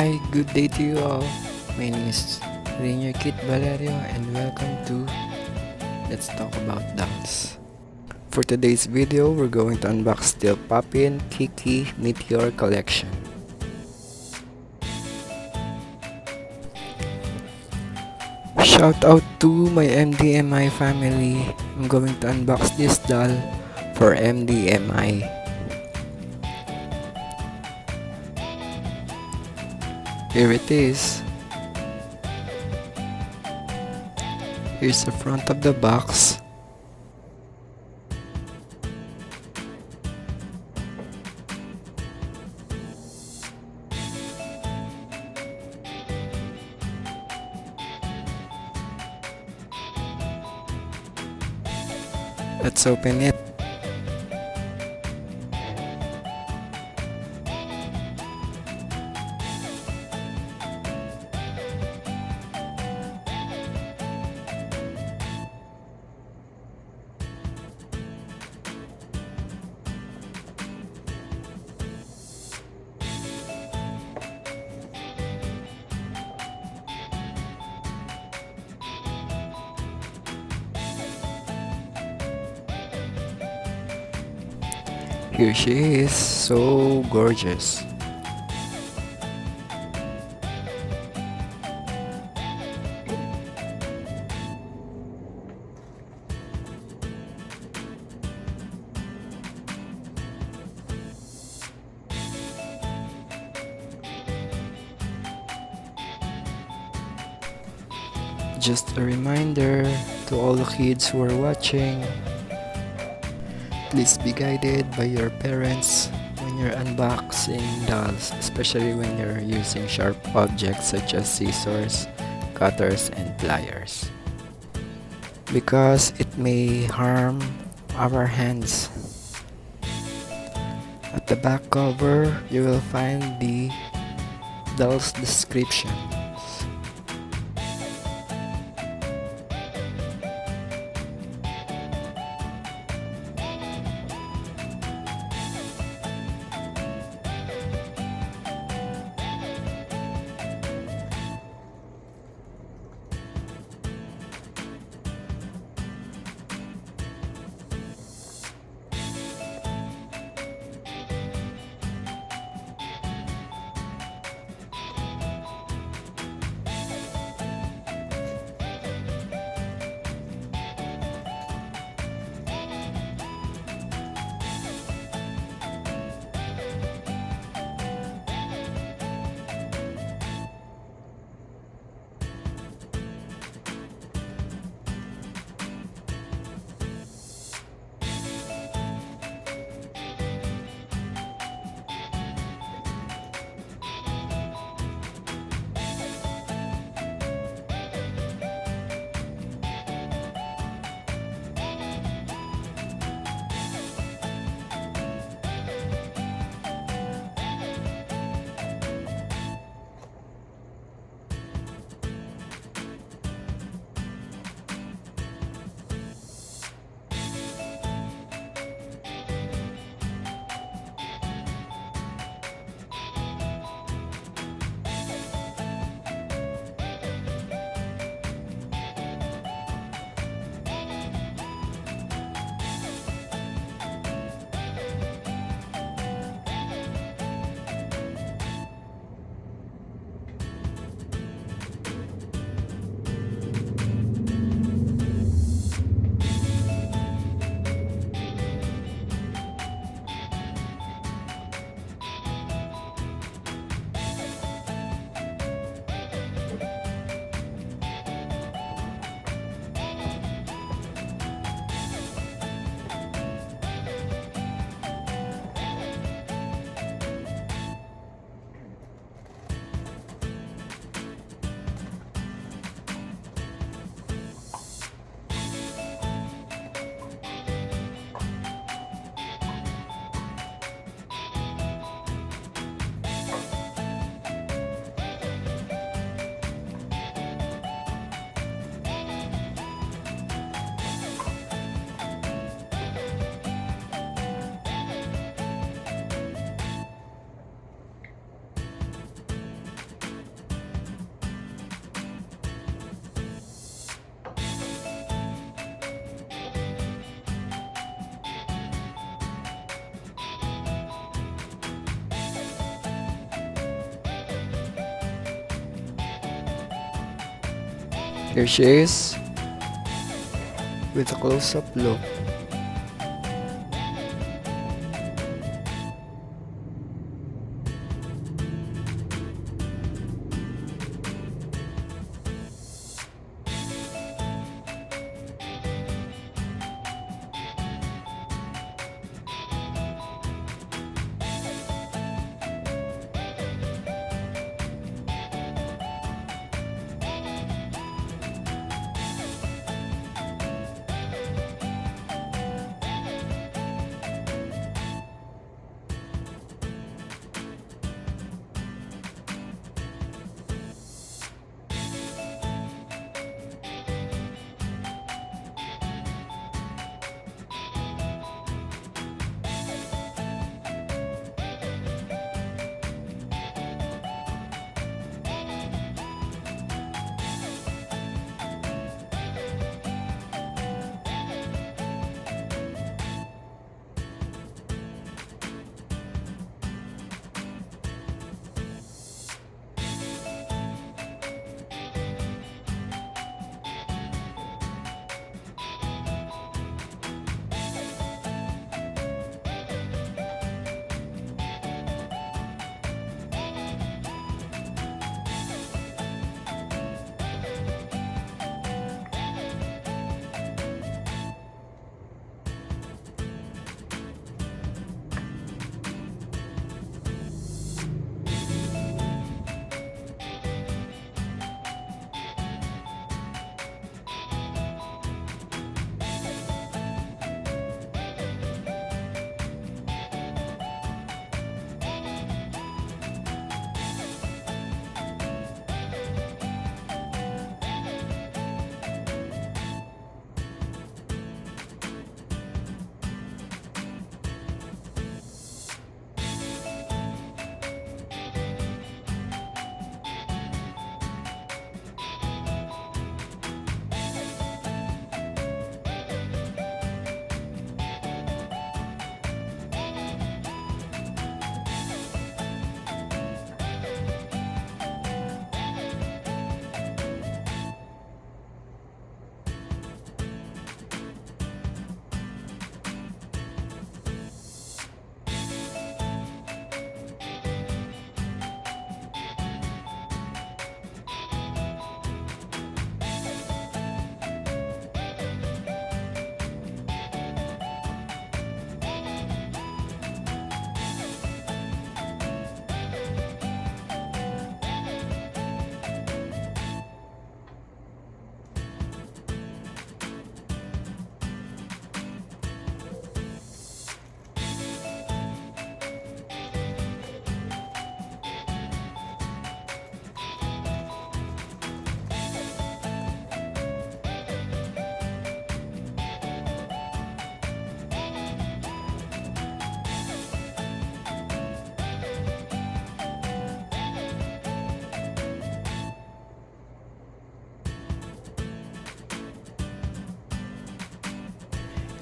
Hi, good day to you all. My name is Rainier Kit Valerio and welcome to Let's Talk About Dolls. For today's video, we're going to unbox Steel Poppin' Kiki Meteor Collection. Shout out to my MDMI family. I'm going to unbox this doll for MDMI. Here it is. Here's the front of the box. Let's open it. Here she is, so gorgeous. Just a reminder to all the kids who are watching, please be guided by your parents when you're unboxing dolls, especially when you're using sharp objects such as scissors, cutters, and pliers, because it may harm our hands. At the back cover, you will find the doll's description. Here she is with a close-up look.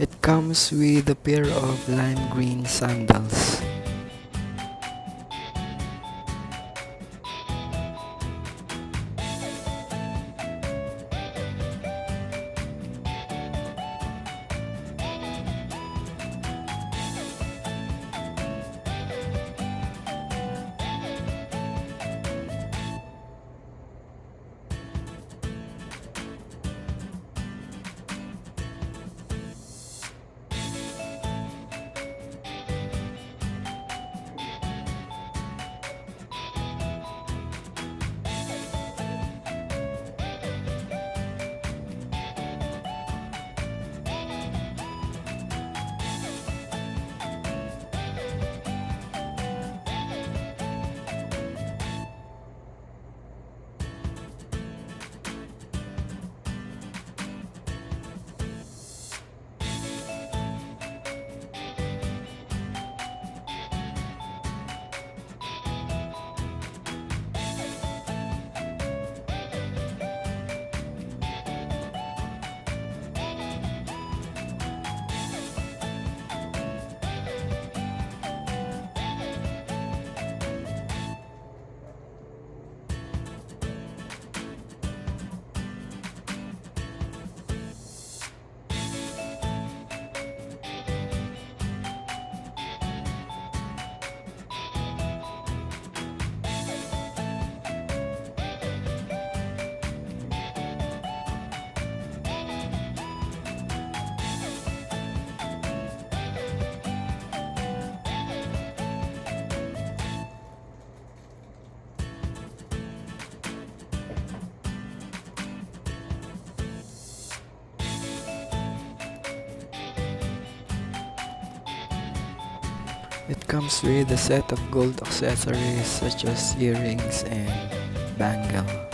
It comes with a pair of lime green sandals. It comes with a set of gold accessories such as earrings and bangle.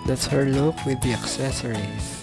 That's her look with the accessories.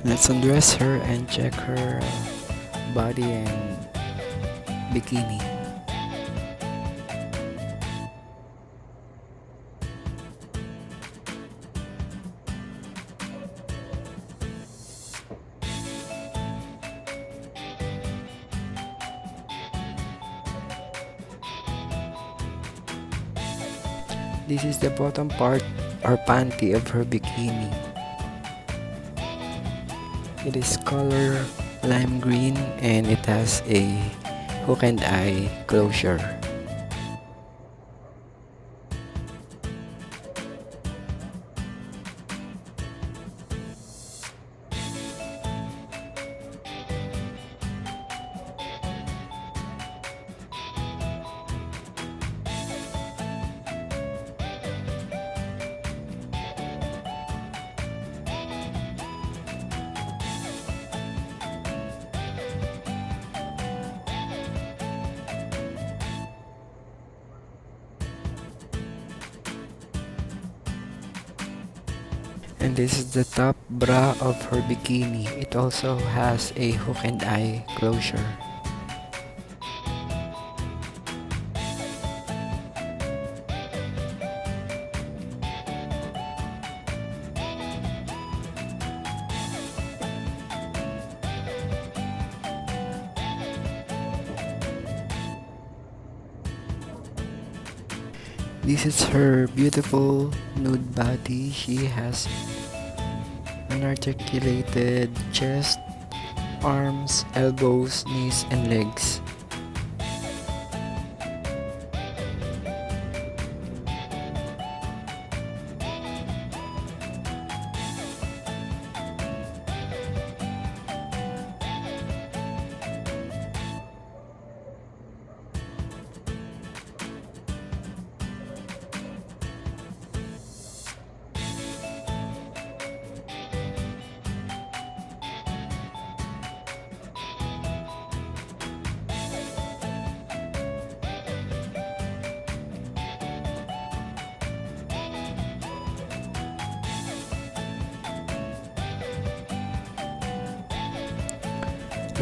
Let's undress her and check her body and bikini. This is the bottom part or panty of her bikini. It is color lime green and it has a hook and eye closure. And this is the top bra of her bikini. It also has a hook and eye closure. This is her beautiful nude body. She has an articulated chest, arms, elbows, knees, and legs.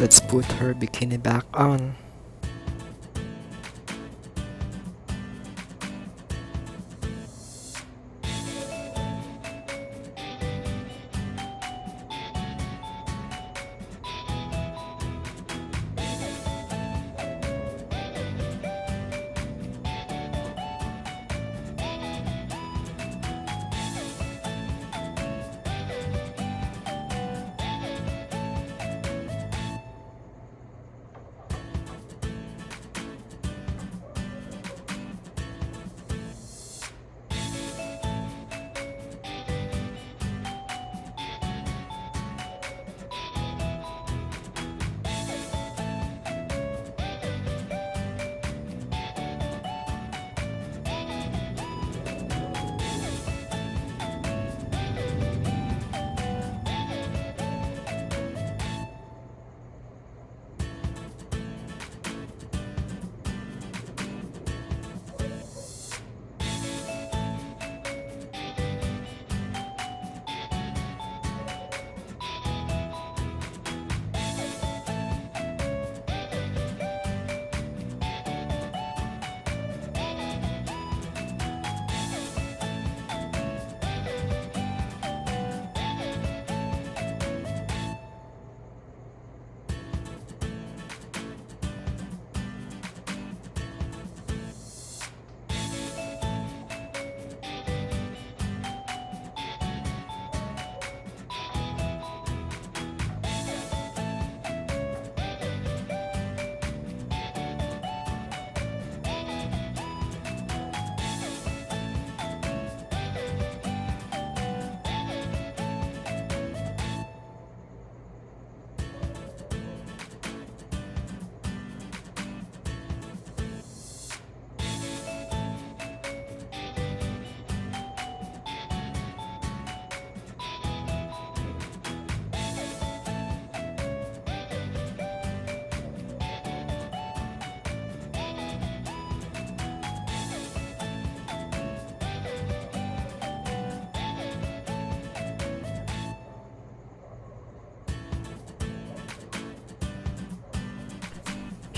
Let's put her bikini back on.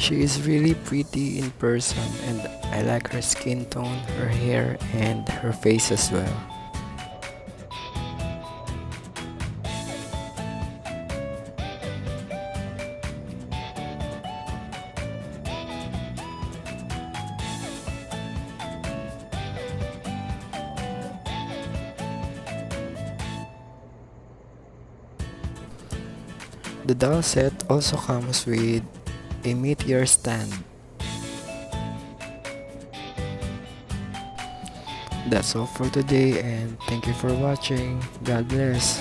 She is really pretty in person and I like her skin tone, her hair, and her face as well. The doll set also comes with a meteor stand. That's all for today and thank you for watching. God bless.